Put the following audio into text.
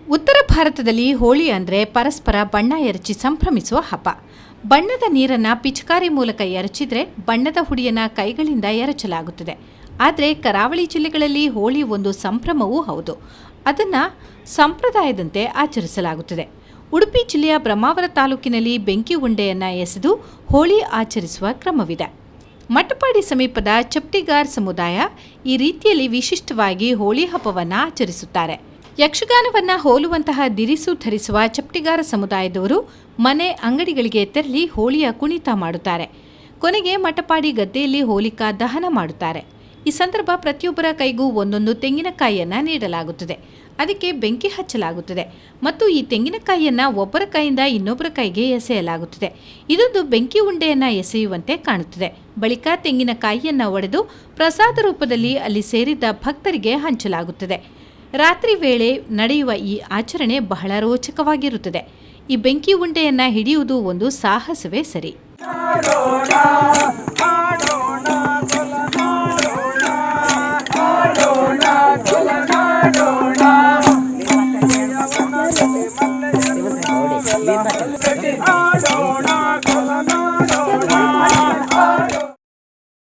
ಉತ್ತರ ಭಾರತದಲ್ಲಿ ಹೋಳಿ ಅಂದರೆ ಪರಸ್ಪರ ಬಣ್ಣ ಎರಚಿ ಸಂಭ್ರಮಿಸುವ ಹಬ್ಬ. ಬಣ್ಣದ ನೀರನ್ನು ಪಿಚಕಾರಿ ಮೂಲಕ ಎರಚಿದ್ರೆ ಬಣ್ಣದ ಹುಡಿಯನ್ನು ಕೈಗಳಿಂದ ಎರಚಲಾಗುತ್ತದೆ. ಆದರೆ ಕರಾವಳಿ ಜಿಲ್ಲೆಗಳಲ್ಲಿ ಹೋಳಿ ಒಂದು ಸಂಭ್ರಮವೂ ಹೌದು. ಅದನ್ನು ಸಂಪ್ರದಾಯದಂತೆ ಆಚರಿಸಲಾಗುತ್ತದೆ. ಉಡುಪಿ ಜಿಲ್ಲೆಯ ಬ್ರಹ್ಮಾವರ ತಾಲೂಕಿನಲ್ಲಿ ಬೆಂಕಿ ಉಂಡೆಯನ್ನು ಎಸೆದು ಹೋಳಿ ಆಚರಿಸುವ ಕ್ರಮವಿದೆ. ಮಟ್ಟಪಾಡಿ ಸಮೀಪದ ಚಪ್ಟಿಗಾರ್ ಸಮುದಾಯ ಈ ರೀತಿಯಲ್ಲಿ ವಿಶಿಷ್ಟವಾಗಿ ಹೋಳಿ ಹಬ್ಬವನ್ನು ಆಚರಿಸುತ್ತಾರೆ. ಯಕ್ಷಗಾನವನ್ನು ಹೋಲುವಂತಹ ದಿರಿಸು ಧರಿಸುವ ಚಪ್ಟಿಗಾರ ಸಮುದಾಯದವರು ಮನೆ ಅಂಗಡಿಗಳಿಗೆ ತೆರಳಿ ಹೋಳಿಯ ಕುಣಿತ ಮಾಡುತ್ತಾರೆ. ಕೊನೆಗೆ ಮಟ್ಟಪಾಡಿ ಗದ್ದೆಯಲ್ಲಿ ಹೋಲಿಕಾ ದಹನ ಮಾಡುತ್ತಾರೆ. ಈ ಸಂದರ್ಭ ಪ್ರತಿಯೊಬ್ಬರ ಕೈಗೂ ಒಂದೊಂದು ತೆಂಗಿನಕಾಯಿಯನ್ನು ನೀಡಲಾಗುತ್ತದೆ. ಅದಕ್ಕೆ ಬೆಂಕಿ ಹಚ್ಚಲಾಗುತ್ತದೆ ಮತ್ತು ಈ ತೆಂಗಿನಕಾಯಿಯನ್ನು ಒಬ್ಬರ ಕೈಯಿಂದ ಇನ್ನೊಬ್ಬರ ಕೈಗೆ ಎಸೆಯಲಾಗುತ್ತದೆ. ಇದೊಂದು ಬೆಂಕಿ ಉಂಡೆಯನ್ನು ಎಸೆಯುವಂತೆ ಕಾಣುತ್ತದೆ. ಬಳಿಕ ತೆಂಗಿನಕಾಯಿಯನ್ನು ಒಡೆದು ಪ್ರಸಾದ ರೂಪದಲ್ಲಿ ಅಲ್ಲಿ ಸೇರಿದ್ದ ಭಕ್ತರಿಗೆ ಹಂಚಲಾಗುತ್ತದೆ. ರಾತ್ರಿ ವೇಳೆ ನಡೆಯುವ ಈ ಆಚರಣೆ ಬಹಳ ರೋಚಕವಾಗಿರುತ್ತದೆ. ಈ ಬೆಂಕಿ ಉಂಡೆಯನ್ನು ಹಿಡಿಯುವುದು ಒಂದು ಸಾಹಸವೇ ಸರಿ.